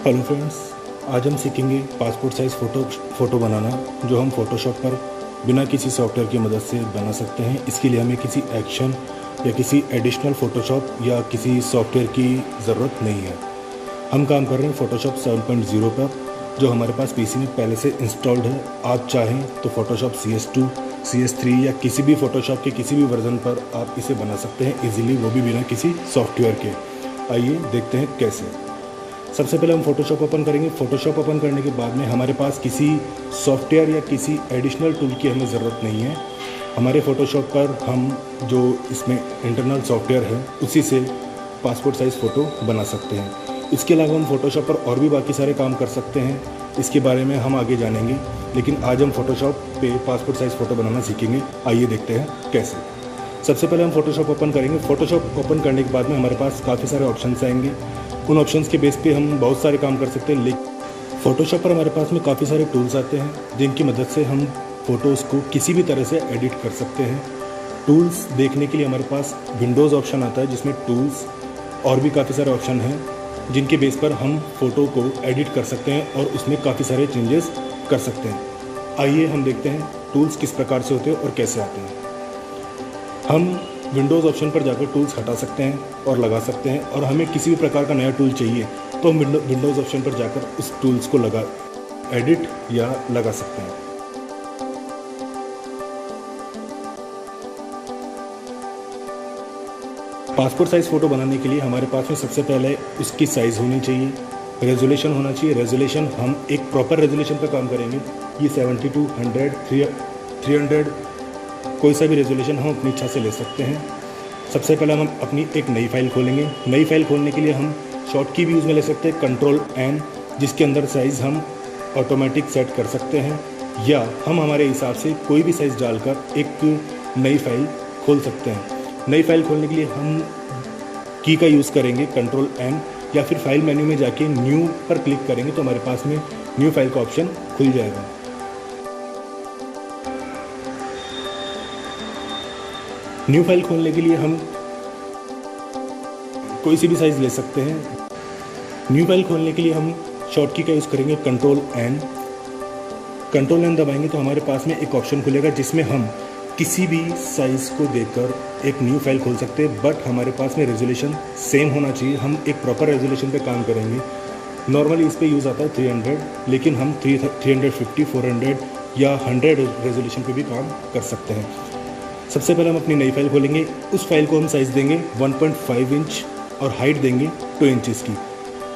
Hello friends, आज हम सीखेंगे पासपोर्ट साइज़ फ़ोटो बनाना, जो हम फ़ोटोशॉप पर बिना किसी सॉफ्टवेयर की मदद से बना सकते हैं। इसके लिए हमें किसी एक्शन या किसी एडिशनल फ़ोटोशॉप या किसी सॉफ्टवेयर की ज़रूरत नहीं है। हम काम कर रहे हैं फ़ोटोशॉप 7.0 पर, जो हमारे पास पीसी में पहले से इंस्टॉल्ड है। आप चाहें तो फ़ोटोशॉप CS2, CS3 या किसी भी फ़ोटोशॉप के किसी भी वर्जन पर आप इसे बना सकते हैं ईजिली, वो भी बिना किसी सॉफ्टवेयर के। आइए देखते हैं कैसे। सबसे पहले हम फ़ोटोशॉप ओपन करेंगे। फ़ोटोशॉप ओपन करने के बाद में हमारे पास किसी सॉफ्टवेयर या किसी एडिशनल टूल की हमें ज़रूरत नहीं है। हमारे फ़ोटोशॉप पर हम जो इसमें इंटरनल सॉफ्टवेयर है उसी से पासपोर्ट साइज़ फ़ोटो बना सकते हैं। इसके अलावा हम फ़ोटोशॉप पर और भी बाकी सारे काम कर सकते हैं, इसके बारे में हम आगे जानेंगे। लेकिन आज हम फ़ोटोशॉप पे पासपोर्ट साइज़ फ़ोटो बनाना सीखेंगे। आइए देखते हैं कैसे। सबसे पहले हम फ़ोटोशॉप ओपन करेंगे। फ़ोटोशॉप ओपन करने के बाद में हमारे पास काफ़ी सारे ऑप्शंस आएंगे। उन ऑप्शंस के बेस पे हम बहुत सारे काम कर सकते हैं। लेकिन फ़ोटोशॉप पर हमारे पास में काफ़ी सारे टूल्स आते हैं, जिनकी मदद से हम फ़ोटोज़ को किसी भी तरह से एडिट कर सकते हैं। टूल्स देखने के लिए हमारे पास विंडोज़ ऑप्शन आता है, जिसमें टूल्स और भी काफ़ी सारे ऑप्शन हैं, जिनके बेस पर हम फ़ोटो को एडिट कर सकते हैं और उसमें काफ़ी सारे चेंजेस कर सकते हैं। आइए हम देखते हैं टूल्स किस प्रकार से होते हैं और कैसे आते हैं। हम विंडोज़ ऑप्शन पर जाकर टूल्स हटा सकते हैं और लगा सकते हैं, और हमें किसी भी प्रकार का नया टूल चाहिए तो हम विंडोज़ ऑप्शन पर जाकर उस टूल्स को एडिट या लगा सकते हैं। पासपोर्ट साइज़ फ़ोटो बनाने के लिए हमारे पास में सबसे पहले उसकी साइज़ होनी चाहिए, रेजोल्यूशन होना चाहिए। रेजोल्यूशन हम एक प्रॉपर रेजोल्यूशन पर काम करेंगे। ये 72, 100, 300 कोई सा भी रेजोल्यूशन हम अपनी इच्छा से ले सकते हैं। सबसे पहले हम अपनी एक नई फाइल खोलेंगे। नई फाइल खोलने के लिए हम शॉर्ट की भी यूज़ में ले सकते हैं, Ctrl+N, जिसके अंदर साइज़ हम ऑटोमेटिक सेट कर सकते हैं, या हम हमारे हिसाब से कोई भी साइज़ डालकर एक नई फाइल खोल सकते हैं। नई फाइल खोलने के लिए हम की का यूज़ करेंगे Ctrl+N, या फिर फाइल मेन्यू में जाके न्यू पर क्लिक करेंगे तो हमारे पास में न्यू फाइल का ऑप्शन खुल जाएगा। न्यू फाइल खोलने के लिए हम कोई सी भी साइज़ ले सकते हैं। न्यू फाइल खोलने के लिए हम शॉर्ट की का यूज़ करेंगे Ctrl+N। Ctrl+N दबाएंगे तो हमारे पास में एक ऑप्शन खुलेगा, जिसमें हम किसी भी साइज़ को देकर एक न्यू फाइल खोल सकते हैं। बट हमारे पास में रेजोल्यूशन सेम होना चाहिए। हम एक प्रॉपर रेजोल्यूशन पे काम करेंगे। नॉर्मली इस पे यूज़ आता है 300, लेकिन हम 350, 400 या 100 रेजोल्यूशन पे भी काम कर सकते हैं। सबसे पहले हम अपनी नई फाइल खोलेंगे। उस फाइल को हम साइज़ देंगे 1.5 इंच और हाइट देंगे 2 इंचज़ की।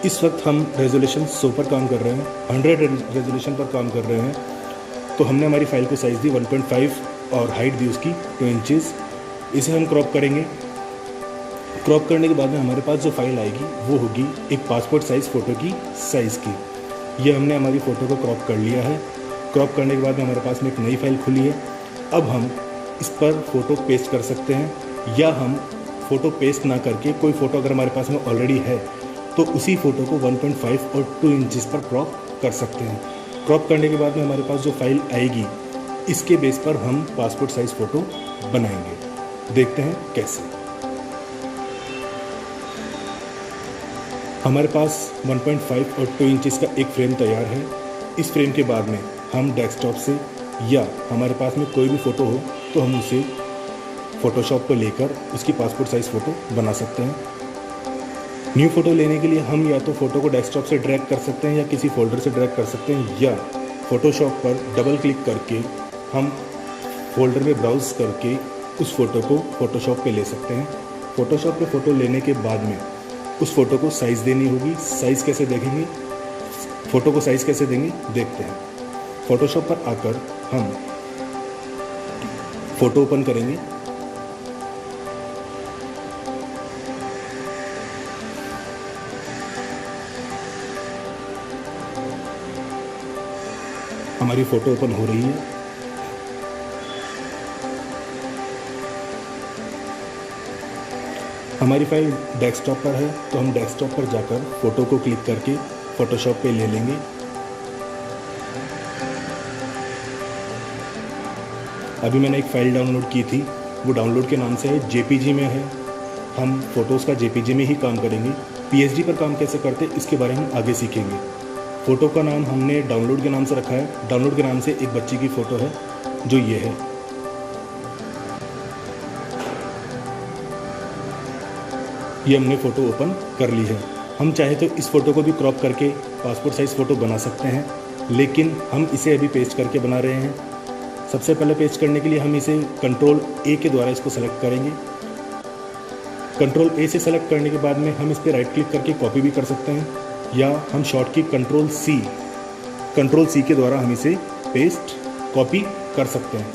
इस वक्त हम रेजोल्यूशन 100 पर काम कर रहे हैं, 100 रेजोल्यूशन पर काम कर रहे हैं। तो हमने हमारी फाइल को साइज़ दी 1.5 और हाइट दी उसकी 2 इंचज़। इसे हम क्रॉप करेंगे। क्रॉप करने के बाद में हमारे पास जो फाइल आएगी वो होगी एक पासपोर्ट साइज़ फ़ोटो की साइज़ की। ये हमने हमारी फ़ोटो को क्रॉप कर लिया है। क्रॉप करने के बाद में हमारे पास में एक नई फाइल खुली है। अब हम इस पर फ़ोटो पेस्ट कर सकते हैं, या हम फ़ोटो पेस्ट ना करके कोई फ़ोटो अगर हमारे पास में ऑलरेडी है तो उसी फ़ोटो को 1.5 और 2 इंचज़ पर क्रॉप कर सकते हैं। क्रॉप करने के बाद में हमारे पास जो फाइल आएगी, इसके बेस पर हम पासपोर्ट साइज़ फ़ोटो बनाएंगे। देखते हैं कैसे। हमारे पास 1.5 और 2 इंचज़ का एक फ्रेम तैयार है। इस फ्रेम के बाद में हम डेस्कटॉप से, या हमारे पास में कोई भी फ़ोटो हो तो हम उसे फ़ोटोशॉप पर लेकर उसकी पासपोर्ट साइज़ फ़ोटो बना सकते हैं। न्यू फ़ोटो लेने के लिए हम या तो फ़ोटो को डेस्कटॉप से ड्रैग कर सकते हैं या किसी फोल्डर से ड्रैग कर सकते हैं, या फ़ोटोशॉप पर डबल क्लिक करके हम फोल्डर में ब्राउज़ करके उस फ़ोटो को फ़ोटोशॉप पे ले सकते हैं। फ़ोटोशॉप पे फ़ोटो लेने के बाद में उस फ़ोटो को साइज़ देनी होगी। साइज़ कैसे देखेंगे, फ़ोटो को साइज़ कैसे देंगे, देखते हैं। फ़ोटोशॉप पर आकर हम फ़ोटो ओपन करेंगे। हमारी फ़ोटो ओपन हो रही है। हमारी फाइल डेस्कटॉप पर है तो हम डेस्कटॉप पर जाकर फ़ोटो को क्लिक करके फ़ोटोशॉप पे ले लेंगे। अभी मैंने एक फ़ाइल डाउनलोड की थी, वो डाउनलोड के नाम से है, JPG में है। हम फ़ोटोज़ का JPG में ही काम करेंगे। पीएचडी पर काम कैसे करते हैं इसके बारे में हम आगे सीखेंगे। फ़ोटो का नाम हमने डाउनलोड के नाम से रखा है। डाउनलोड के नाम से एक बच्ची की फ़ोटो है जो ये है। ये हमने फ़ोटो ओपन कर ली है। हम चाहे तो इस फ़ोटो को भी क्रॉप करके पासपोर्ट साइज़ फ़ोटो बना सकते हैं, लेकिन हम इसे अभी पेस्ट करके बना रहे हैं। सबसे पहले पेस्ट करने के लिए हम इसे कंट्रोल ए के द्वारा इसको सेलेक्ट करेंगे। कंट्रोल ए से सेलेक्ट करने के बाद में हम इस पर राइट क्लिक करके कॉपी भी कर सकते हैं, या हम शॉर्ट की कंट्रोल सी के द्वारा हम इसे पेस्ट कॉपी कर सकते हैं।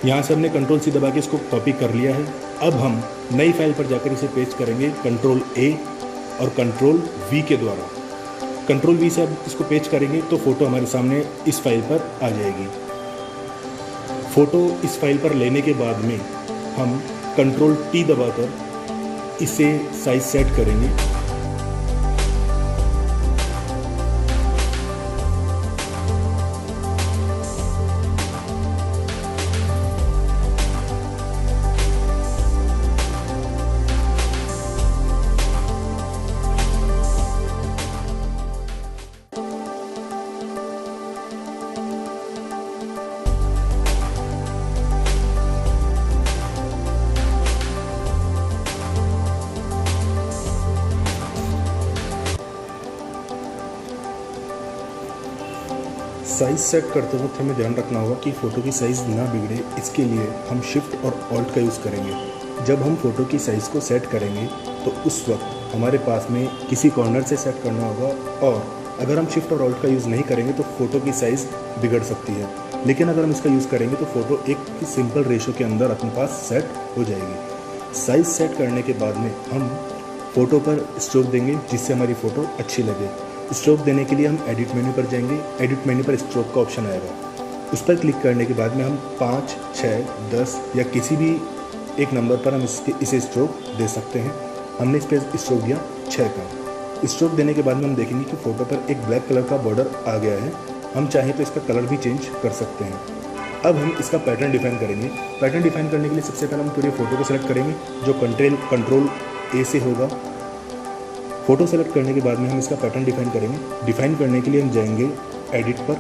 यहाँ से हमने कंट्रोल सी दबा के इसको कॉपी कर लिया है। अब हम नई फाइल पर जाकर इसे पेस्ट करेंगे कंट्रोल ए और कंट्रोल वी के द्वारा। कंट्रोल वी से अब इसको पेस्ट करेंगे तो फ़ोटो हमारे सामने इस फाइल पर आ जाएगी। फ़ोटो इस फाइल पर लेने के बाद में हम कंट्रोल टी दबाकर इसे साइज सेट करेंगे। साइज़ सेट करते वक्त हमें ध्यान रखना होगा कि फ़ोटो की साइज़ ना बिगड़े। इसके लिए हम शिफ्ट और ऑल्ट का यूज़ करेंगे। जब हम फ़ोटो की साइज़ को सेट करेंगे तो उस वक्त हमारे पास में किसी कॉर्नर से सेट करना होगा, और अगर हम शिफ्ट और ऑल्ट का यूज़ नहीं करेंगे तो फ़ोटो की साइज़ बिगड़ सकती है। लेकिन अगर हम इसका यूज़ करेंगे तो फ़ोटो एक सिंपल रेशो के अंदर अपने पास सेट हो जाएगी। साइज़ सेट करने के बाद में हम फ़ोटो पर स्ट्रोक देंगे जिससे हमारी फ़ोटो अच्छी लगे। स्ट्रोक देने के लिए हम एडिट मेन्यू पर जाएंगे। एडिट मेन्यू पर स्ट्रोक का ऑप्शन आएगा। उस पर क्लिक करने के बाद में हम 5, 6, 10 या किसी भी एक नंबर पर हम इसे स्ट्रोक दे सकते हैं। हमने इस पर स्ट्रोक दिया 6 का। स्ट्रोक देने के बाद में हम देखेंगे कि फ़ोटो पर एक ब्लैक कलर का बॉर्डर आ गया है। हम चाहें तो इसका कलर भी चेंज कर सकते हैं। अब हम इसका पैटर्न डिफाइन करेंगे। पैटर्न डिफाइन करने के लिए सबसे पहले हम पूरी फ़ोटो को सेलेक्ट करेंगे जो कंट्रोल ए से होगा। फ़ोटो सेलेक्ट करने के बाद में हम इसका पैटर्न डिफाइन करेंगे। डिफाइन करने के लिए हम जाएंगे एडिट पर।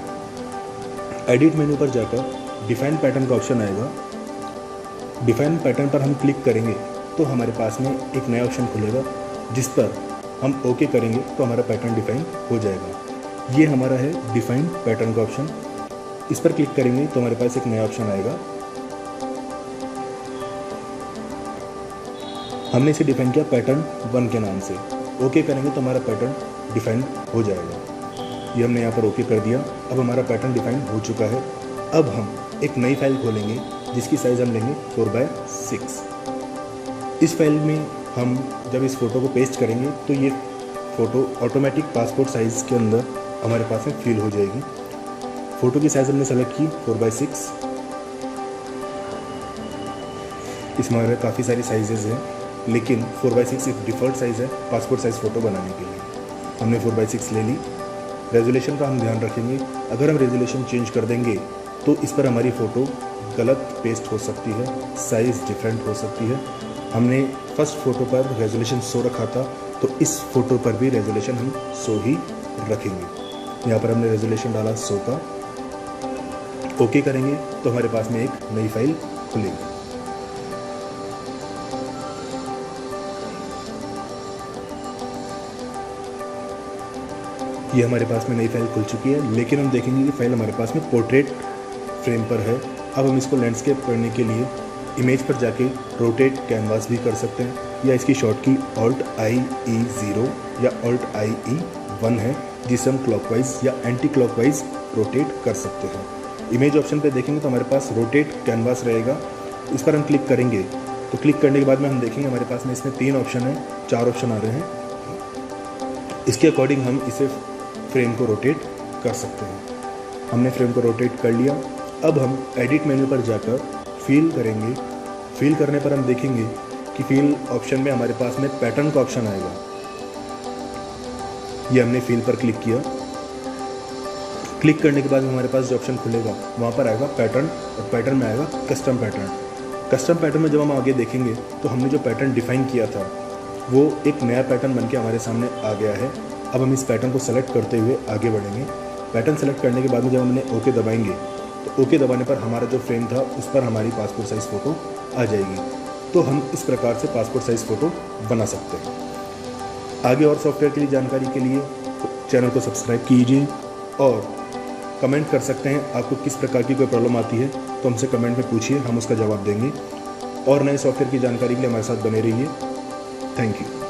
एडिट मेन्यू पर जाकर डिफाइन पैटर्न का ऑप्शन आएगा। डिफाइन पैटर्न पर हम क्लिक करेंगे तो हमारे पास में एक नया ऑप्शन खुलेगा, जिस पर हम ओके करेंगे तो हमारा पैटर्न डिफाइन हो जाएगा। ये हमारा है डिफाइन पैटर्न का ऑप्शन। इस पर क्लिक करेंगे तो हमारे पास एक नया ऑप्शन आएगा। हमने इसे डिफाइन किया पैटर्न 1 के नाम से। ओके करेंगे तो हमारा पैटर्न डिफाइन हो जाएगा। ये हमने यहाँ पर ओके कर दिया। अब हमारा पैटर्न डिफाइन हो चुका है। अब हम एक नई फाइल खोलेंगे जिसकी साइज़ हम लेंगे 4x6। इस फाइल में हम जब इस फ़ोटो को पेस्ट करेंगे तो ये फ़ोटो ऑटोमेटिक पासपोर्ट साइज़ के अंदर हमारे पास में फिल हो जाएगी। फ़ोटो की साइज़ हमने सेलेक्ट की 4x6। इसमें हमारे काफ़ी सारी साइजेज़ हैं, लेकिन 4x6 एक डिफ़ॉल्ट साइज़ है पासपोर्ट साइज़ फ़ोटो बनाने के लिए। हमने 4x6 ले ली। रेजोल्यूशन का हम ध्यान रखेंगे। अगर हम रेजोल्यूशन चेंज कर देंगे तो इस पर हमारी फ़ोटो गलत पेस्ट हो सकती है, साइज़ डिफरेंट हो सकती है। हमने फर्स्ट फ़ोटो पर रेजोल्यूशन 100 रखा था, तो इस फ़ोटो पर भी रेजोल्यूशन हम 100 ही रखेंगे। यहाँ पर हमने रेजोल्यूशन डाला 100 का। ओके करेंगे तो हमारे पास में एक नई फाइल खुलेगी। ये हमारे पास में नई फाइल खुल चुकी है, लेकिन हम देखेंगे कि फाइल हमारे पास में पोर्ट्रेट फ्रेम पर है। अब हम इसको लैंडस्केप करने के लिए इमेज पर जाके रोटेट कैनवास भी कर सकते हैं, या इसकी शॉर्ट की Alt+I+E0 या Alt+I+E1 है, जिसे हम क्लॉकवाइज या एंटी क्लॉकवाइज रोटेट कर सकते हैं। इमेज ऑप्शन पे देखेंगे तो हमारे पास रोटेट कैनवास रहेगा। इस पर हम क्लिक करेंगे तो क्लिक करने के बाद में हम देखेंगे हमारे पास में इसमें 3 ऑप्शन है, 4 ऑप्शन आ रहे हैं। इसके अकॉर्डिंग हम इसे फ्रेम को रोटेट कर सकते हैं। हमने फ्रेम को रोटेट कर लिया। अब हम एडिट मेन्यू पर जाकर फिल करेंगे। फिल करने पर हम देखेंगे कि फिल ऑप्शन में हमारे पास में पैटर्न का ऑप्शन आएगा। ये हमने फिल पर क्लिक किया। क्लिक करने के बाद हमारे पास जो ऑप्शन खुलेगा वहाँ पर आएगा पैटर्न, और पैटर्न में आएगा कस्टम पैटर्न। कस्टम पैटर्न में जब हम आगे देखेंगे तो हमने जो पैटर्न डिफाइन किया था वो एक नया पैटर्न बनके हमारे सामने आ गया है। अब हम इस पैटर्न को सेलेक्ट करते हुए आगे बढ़ेंगे। पैटर्न सेलेक्ट करने के बाद में जब हमने ओके दबाएंगे तो ओके दबाने पर हमारा जो फ्रेम था उस पर हमारी पासपोर्ट साइज़ फ़ोटो आ जाएगी। तो हम इस प्रकार से पासपोर्ट साइज़ फ़ोटो बना सकते हैं। आगे और सॉफ्टवेयर के लिए जानकारी के लिए चैनल को सब्सक्राइब कीजिए और कमेंट कर सकते हैं। आपको किस प्रकार की कोई प्रॉब्लम आती है तो हमसे कमेंट में पूछिए, हम उसका जवाब देंगे। और नए सॉफ्टवेयर की जानकारी के लिए हमारे साथ बने रहिए। Thank you.